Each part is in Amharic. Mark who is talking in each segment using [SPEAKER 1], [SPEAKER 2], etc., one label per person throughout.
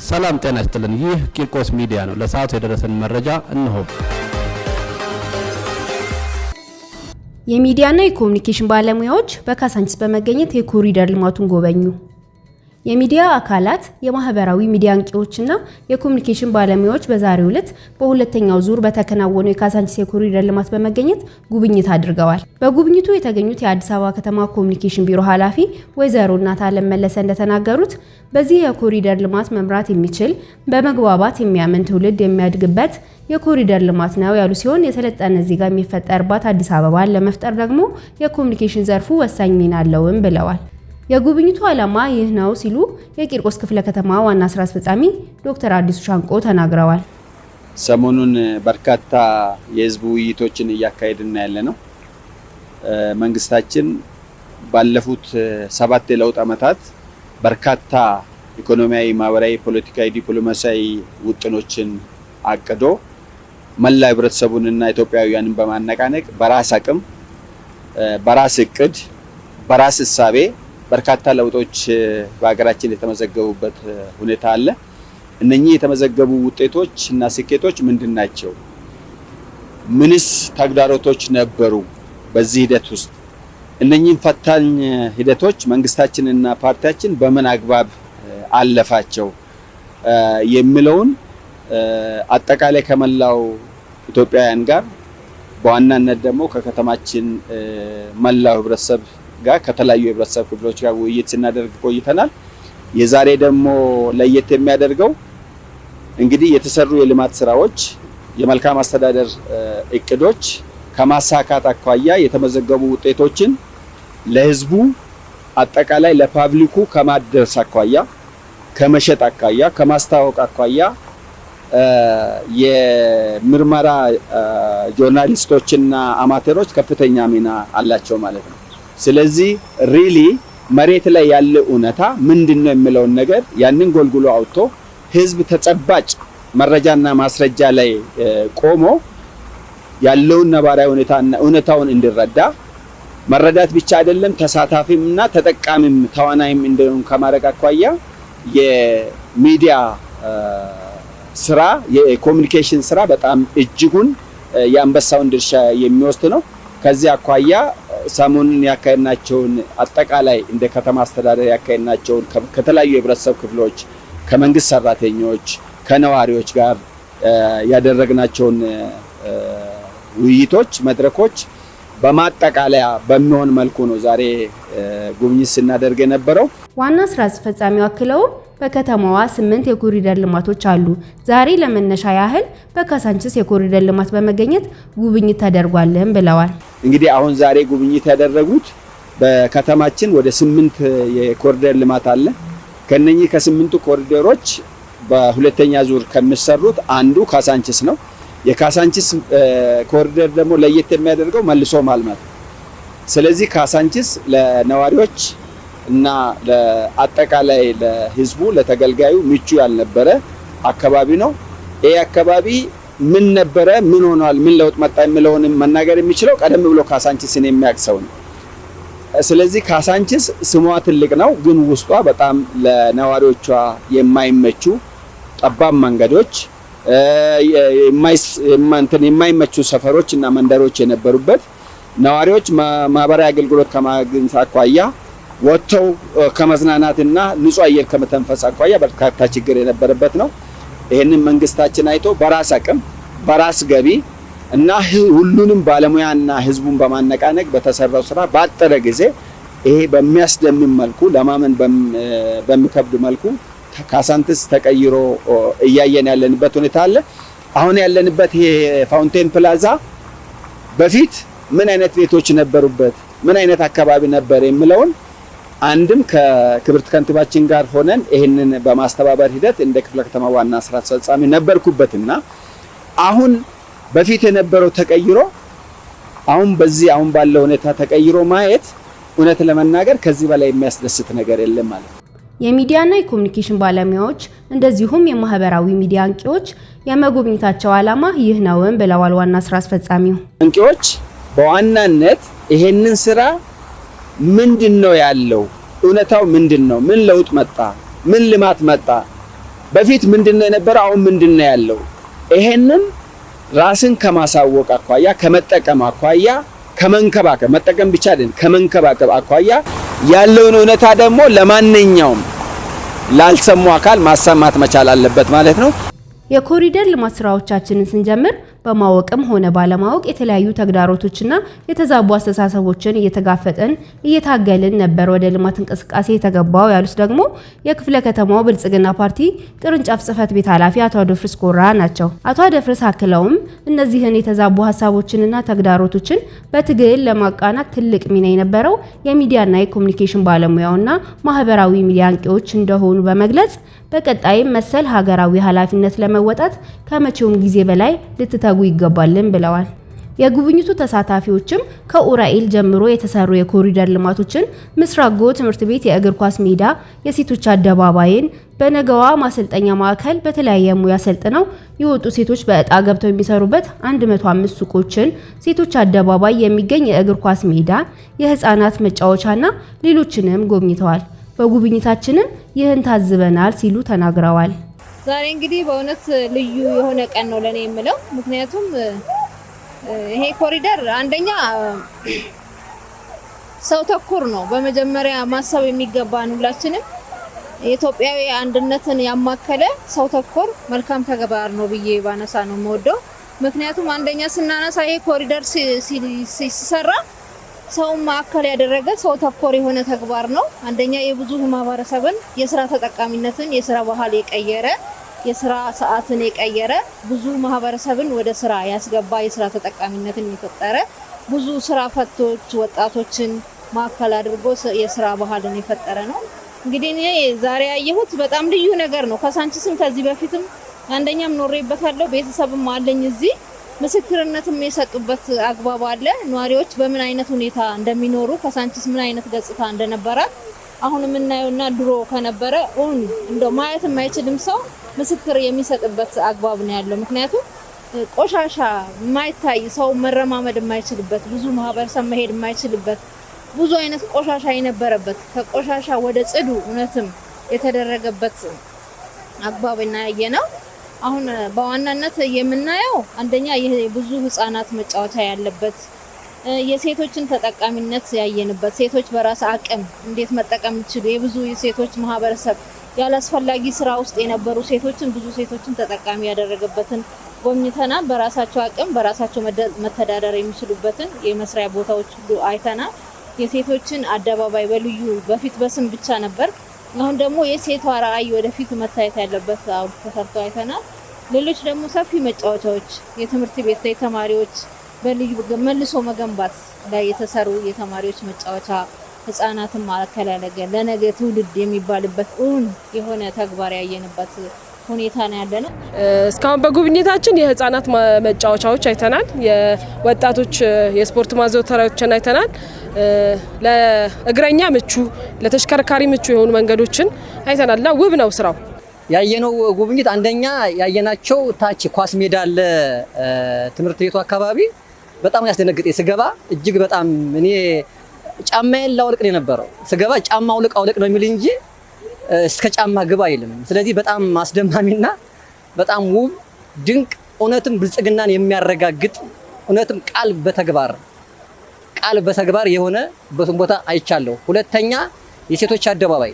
[SPEAKER 1] ሰላም ጤና ይስጥልን። ይህ ቂርቆስ ሚዲያ ነው። ለሰዓቱ የደረሰን መረጃ እነሆ።
[SPEAKER 2] የሚዲያና የኮሙኒኬሽን ባለሙያዎች በካሳንቺስ በመገኘት የኮሪደር ልማቱን ጎበኙ። የሚዲያ አካላት የማህበራዊ ሚዲያ አንቂዎችና የኮሙኒኬሽን ባለሙያዎች በዛሬው ዕለት በሁለተኛው ዙር በተከናወነው የካሳንቺስ የኮሪደር ልማት በመገኘት ጉብኝት አድርገዋል። በጉብኝቱ የተገኙት የአዲስ አበባ ከተማ ኮሙኒኬሽን ቢሮ ኃላፊ ወይዘሮ እናታለም መለሰ እንደተናገሩት በዚህ የኮሪደር ልማት መምራት የሚችል በመግባባት የሚያምን ትውልድ የሚያድግበት የኮሪደር ልማት ነው ያሉ ሲሆን የሰለጠነ ዜጋ የሚፈጠርባት አዲስ አበባን ለመፍጠር ደግሞ የኮሙኒኬሽን ዘርፉ ወሳኝ ሚና አለውም ብለዋል። የጉብኝቱ ዓላማ ይህ ነው ሲሉ የቂርቆስ ክፍለ ከተማ ዋና ስራ አስፈጻሚ ዶክተር አዲሱ ሻንቆ ተናግረዋል።
[SPEAKER 3] ሰሞኑን በርካታ የህዝብ ውይይቶችን እያካሄድን ያለነው መንግስታችን ባለፉት 7 የለውጥ ዓመታት በርካታ ኢኮኖሚያዊ፣ ማህበራዊ፣ ፖለቲካዊ፣ ዲፕሎማሲያዊ ውጥኖችን አቅዶ መላ ህብረተሰቡንና ኢትዮጵያውያንን በማነቃነቅ በራስ አቅም፣ በራስ እቅድ፣ በራስ እሳቤ በርካታ ለውጦች በአገራችን የተመዘገቡበት ሁኔታ አለ። እነኚህ የተመዘገቡ ውጤቶች እና ስኬቶች ምንድናቸው? ምንስ ተግዳሮቶች ነበሩ? በዚህ ሂደት ውስጥ እነኚህን ፈታኝ ሂደቶች መንግስታችንና ፓርቲያችን በምን አግባብ አለፋቸው የሚለውን አጠቃላይ ከመላው ኢትዮጵያውያን ጋር በዋናነት ደግሞ ከከተማችን መላው ህብረተሰብ ጋር ከተለያዩ የህብረተሰብ ክፍሎች ጋር ውይይት ስናደርግ ቆይተናል። የዛሬ ደግሞ ለየት የሚያደርገው እንግዲህ የተሰሩ የልማት ስራዎች፣ የመልካም አስተዳደር እቅዶች ከማሳካት አኳያ የተመዘገቡ ውጤቶችን ለህዝቡ አጠቃላይ ለፓብሊኩ ከማድረስ አኳያ፣ ከመሸጥ አኳያ፣ ከማስተዋወቅ አኳያ የምርመራ ጆርናሊስቶችና አማተሮች ከፍተኛ ሚና አላቸው ማለት ነው። ስለዚህ ሪሊ መሬት ላይ ያለ እውነታ ምንድነው የሚለውን ነገር ያንን ጎልጉሎ አውጥቶ ህዝብ ተጨባጭ መረጃና ማስረጃ ላይ ቆሞ ያለውን ነባራዊ ሁኔታና እውነታውን እንዲረዳ መረዳት ብቻ አይደለም ተሳታፊምና ተጠቃሚም ተዋናይም እንደሆነ ከማድረግ አኳያ የሚዲያ ስራ የኮሙኒኬሽን ስራ በጣም እጅጉን የአንበሳውን ድርሻ የሚወስድ ነው። ከዚህ አኳያ ሰሞኑን ያካሄድናቸውን አጠቃላይ እንደ ከተማ አስተዳደር ያካሄድናቸውን ከተለያዩ የህብረተሰብ ክፍሎች፣ ከመንግስት ሰራተኞች፣ ከነዋሪዎች ጋር ያደረግናቸውን ውይይቶች፣ መድረኮች በማጠቃለያ በሚሆን መልኩ ነው ዛሬ ጉብኝት ስናደርግ የነበረው።
[SPEAKER 2] ዋና ስራ አስፈጻሚው አክለው በከተማዋ 8 የኮሪደር ልማቶች አሉ። ዛሬ ለመነሻ ያህል በካሳንቺስ የኮሪደር ልማት በመገኘት ጉብኝት ተደርጓልም ብለዋል።
[SPEAKER 3] እንግዲህ አሁን ዛሬ ጉብኝት ያደረጉት በከተማችን ወደ 8 የኮሪደር ልማት አለ። ከነኚህ ከ8ቱ ኮሪደሮች በሁለተኛ ዙር ከሚሰሩት አንዱ ካሳንቺስ ነው። የካሳንቺስ ኮሪደር ደግሞ ለየት የሚያደርገው መልሶ ማልማት። ስለዚህ ካሳንቺስ ለነዋሪዎች እና ለአጠቃላይ ለህዝቡ ለተገልጋዩ ምቹ ያልነበረ አካባቢ ነው። ይሄ አካባቢ ምን ነበረ፣ ምን ሆኗል፣ ምን ለውጥ መጣ የሚለውን መናገር የሚችለው ቀደም ብሎ ካሳንቺስን የሚያውቅ ሰው ነው። ስለዚህ ካሳንቺስ ስሟ ትልቅ ነው፣ ግን ውስጧ በጣም ለነዋሪዎቿ የማይመቹ ጠባብ መንገዶች፣ የማይመቹ ሰፈሮች እና መንደሮች የነበሩበት ነዋሪዎች ማህበራዊ አገልግሎት ከማግኘት አኳያ ወጥተው ከመዝናናትና ንጹህ አየር ከመተንፈስ አኳያ በርካታ ችግር የነበረበት ነው። ይሄንን መንግስታችን አይቶ በራስ አቅም በራስ ገቢ እና ሁሉንም ባለሙያና ህዝቡን በማነቃነቅ በተሰራው ስራ ባጠረ ጊዜ ይሄ በሚያስደምም መልኩ ለማመን በሚከብድ መልኩ ካሳንቺስ ተቀይሮ እያየን ያለንበት ሁኔታ አለ። አሁን ያለንበት ይሄ ፋውንቴን ፕላዛ በፊት ምን አይነት ቤቶች ነበሩበት፣ ምን አይነት አካባቢ ነበር የሚለውን አንድም ከክብርት ከንቲባችን ጋር ሆነን ይሄንን በማስተባበር ሂደት እንደ ክፍለ ከተማ ዋና ስራ አስፈጻሚ ነበርኩበትና አሁን በፊት የነበረው ተቀይሮ አሁን ባለው ሁኔታ ተቀይሮ ማየት እውነት ለመናገር ከዚህ በላይ የሚያስደስት ነገር የለም ማለት ነው።
[SPEAKER 2] የሚዲያና የኮሙኒኬሽን ባለሙያዎች እንደዚሁም የማህበራዊ ሚዲያ አንቂዎች የመጎብኘታቸው ዓላማ ይህ ነውም ብለዋል ዋና ስራ አስፈጻሚው።
[SPEAKER 3] አንቂዎች በዋናነት ይሄንን ስራ ምንድነው ያለው፣ እውነታው ምንድነው፣ ምን ለውጥ መጣ፣ ምን ልማት መጣ፣ በፊት ምንድነው የነበረው አሁን ምንድነው ያለው ይሄንን ራስን ከማሳወቅ አኳያ ከመጠቀም አኳያ ከመንከባከብ መጠቀም ብቻ አይደለም ከመንከባከብ አኳያ ያለውን እውነታ ደግሞ ለማንኛውም ላልሰሙ አካል ማሰማት መቻል አለበት ማለት ነው።
[SPEAKER 2] የኮሪደር ልማት ስራዎቻችንን ስንጀምር በማወቅም ሆነ ባለማወቅ የተለያዩ ተግዳሮቶችና የተዛቡ አስተሳሰቦችን እየተጋፈጠን እየታገልን ነበር ወደ ልማት እንቅስቃሴ የተገባው ያሉት ደግሞ የክፍለ ከተማው ብልጽግና ፓርቲ ቅርንጫፍ ጽህፈት ቤት ኃላፊ አቶ አደፍርስ ኮራ ናቸው። አቶ አደፍርስ አክለውም እነዚህን የተዛቡ ሀሳቦችንና ተግዳሮቶችን በትግል ለማቃናት ትልቅ ሚና የነበረው የሚዲያና የኮሙኒኬሽን ባለሙያውና ማህበራዊ ሚዲያ አንቂዎች እንደሆኑ በመግለጽ በቀጣይም መሰል ሀገራዊ ኃላፊነት ለመወጣት ከመቼውም ጊዜ በላይ ልትተጉ ይገባልን ብለዋል። የጉብኝቱ ተሳታፊዎችም ከኡራኤል ጀምሮ የተሰሩ የኮሪደር ልማቶችን፣ ምስራቅ ትምህርት ቤት የእግር ኳስ ሜዳ፣ የሴቶች አደባባይን፣ በነገዋ ማሰልጠኛ ማዕከል በተለያየ ሙያ ሰልጥነው የወጡ ሴቶች በእጣ ገብተው የሚሰሩበት 105 ሱቆችን፣ ሴቶች አደባባይ የሚገኝ የእግር ኳስ ሜዳ፣ የህፃናት መጫወቻና ሌሎችንም ጎብኝተዋል። በጉብኝታችንም ይህን ታዝበናል ሲሉ ተናግረዋል።
[SPEAKER 4] ዛሬ እንግዲህ በእውነት ልዩ የሆነ ቀን ነው ለኔ የምለው። ምክንያቱም ይሄ ኮሪደር አንደኛ ሰው ተኮር ነው። በመጀመሪያ ማሰብ የሚገባን ሁላችንም የኢትዮጵያዊ አንድነትን ያማከለ ሰው ተኮር መልካም ተግባር ነው ብዬ ባነሳ ነው የምወደው። ምክንያቱም አንደኛ ስናነሳ ይሄ ኮሪደር ሲሰራ ሰው ማዕከል ያደረገ ሰው ተኮር የሆነ ተግባር ነው። አንደኛ የብዙ ማህበረሰብን የስራ ተጠቃሚነትን የስራ ባህል የቀየረ የስራ ሰዓትን የቀየረ ብዙ ማህበረሰብን ወደ ስራ ያስገባ የስራ ተጠቃሚነትን የፈጠረ ብዙ ስራ ፈቶች ወጣቶችን ማዕከል አድርጎ የስራ ባህልን የፈጠረ ነው። እንግዲህ እኔ ዛሬ ያየሁት በጣም ልዩ ነገር ነው። ካሳንቺስም ከዚህ በፊትም አንደኛም ኖሬበታለሁ፣ ቤተሰብም አለኝ እዚህ ምስክርነትም የሰጡበት አግባብ አለ። ነዋሪዎች በምን አይነት ሁኔታ እንደሚኖሩ ካሳንቺስ ምን አይነት ገጽታ እንደነበራት አሁን የምናየውና ድሮ ከነበረ እንደው ማየት የማይችልም ሰው ምስክር የሚሰጥበት አግባብ ነው ያለው። ምክንያቱም ቆሻሻ የማይታይ ሰው መረማመድ የማይችልበት ብዙ ማህበረሰብ መሄድ የማይችልበት ብዙ አይነት ቆሻሻ የነበረበት ከቆሻሻ ወደ ጽዱ እውነትም የተደረገበት አግባብ እናያየነው። አሁን በዋናነት የምናየው አንደኛ ብዙ ህፃናት መጫወቻ ያለበት የሴቶችን ተጠቃሚነት ያየንበት ሴቶች በራስ አቅም እንዴት መጠቀም ይችላሉ የብዙ የሴቶች ማህበረሰብ ያላስፈላጊ ስራ ውስጥ የነበሩ ሴቶችን ብዙ ሴቶችን ተጠቃሚ ያደረገበትን ጎብኝተናል። በራሳቸው አቅም በራሳቸው መተዳደር የሚችሉበትን የመስሪያ ቦታዎች ሁሉ አይተናል። የሴቶችን አደባባይ በልዩ በፊት በስም ብቻ ነበር፣ አሁን ደግሞ የሴቷ ራዕይ ወደፊት መታየት ያለበት አውድ ተሰርቶ አይተናል። ሌሎች ደግሞ ሰፊ መጫወቻዎች የትምህርት ቤት የተማሪዎች በልዩ መልሶ መገንባት ላይ የተሰሩ የተማሪዎች መጫወቻ ህፃናትን ማዕከል ያደረገ ለነገ ትውልድ የሚባልበት የሆነ ተግባር ያየንበት ሁኔታ ነው ያለነው።
[SPEAKER 5] እስካሁን በጉብኝታችን የህፃናት መጫወቻዎች አይተናል። የወጣቶች የስፖርት ማዘውተሪያዎችን አይተናል። ለእግረኛ ምቹ ለተሽከርካሪ ምቹ የሆኑ መንገዶችን አይተናልና ውብ ነው ስራው።
[SPEAKER 6] ያየነው ጉብኝት አንደኛ ያየናቸው ታች ኳስ ሜዳ አለ ትምህርት ቤቱ አካባቢ በጣም ያስደነግጥ ስገባ እጅግ በጣም እኔ ጫማዬን ላውልቅ ነው የነበረው። ስገባ ጫማ አውልቅ ነው የሚል እንጂ እስከ ጫማ ግባ አይልም። ስለዚህ በጣም አስደማሚና በጣም ውብ ድንቅ እውነትም ብልጽግናን የሚያረጋግጥ እውነትም ቃል በተግባር የሆነ ቦታ አይቻለሁ። ሁለተኛ የሴቶች አደባባይ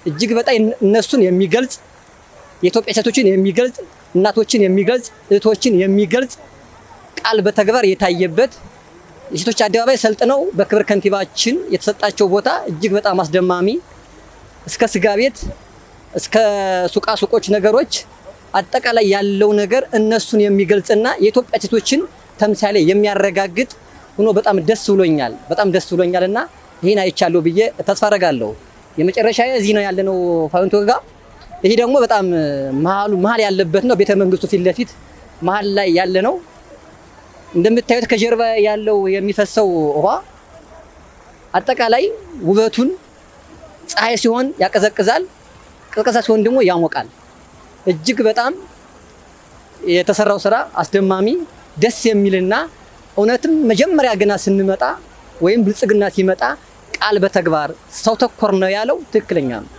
[SPEAKER 6] እጅግ በጣም እነሱን የሚገልጽ የኢትዮጵያ ሴቶችን የሚገልጽ እናቶችን የሚገልጽ እህቶችን የሚገልጽ ቃል በተግባር የታየበት የሴቶች አደባባይ ሰልጥነው በክብር ከንቲባችን የተሰጣቸው ቦታ እጅግ በጣም አስደማሚ እስከ ስጋ ቤት እስከ ሱቆች ነገሮች አጠቃላይ ያለው ነገር እነሱን የሚገልጽና የኢትዮጵያ ሴቶችን ተምሳሌ የሚያረጋግጥ ሆኖ በጣም ደስ ብሎኛልና ይሄን አይቻለሁ ብዬ ተስፋ አደርጋለሁ። የመጨረሻ እዚህ ነው ያለነው ፋውንቶ ጋር። ይሄ ደግሞ በጣም መሀል ያለበት ነው። ቤተ መንግስቱ ፊት ለፊት መሀል ላይ ያለ ነው። እንደምታዩት ከጀርባ ያለው የሚፈሰው ውሃ አጠቃላይ ውበቱን ፀሐይ ሲሆን ያቀዘቅዛል፣ ቀዝቃዛ ሲሆን ደግሞ ያሞቃል። እጅግ በጣም የተሰራው ስራ አስደማሚ ደስ የሚልና እውነትም መጀመሪያ ገና ስንመጣ ወይም ብልጽግና ሲመጣ ቃል በተግባር ሰው ተኮር ነው ያለው ትክክለኛ ነው።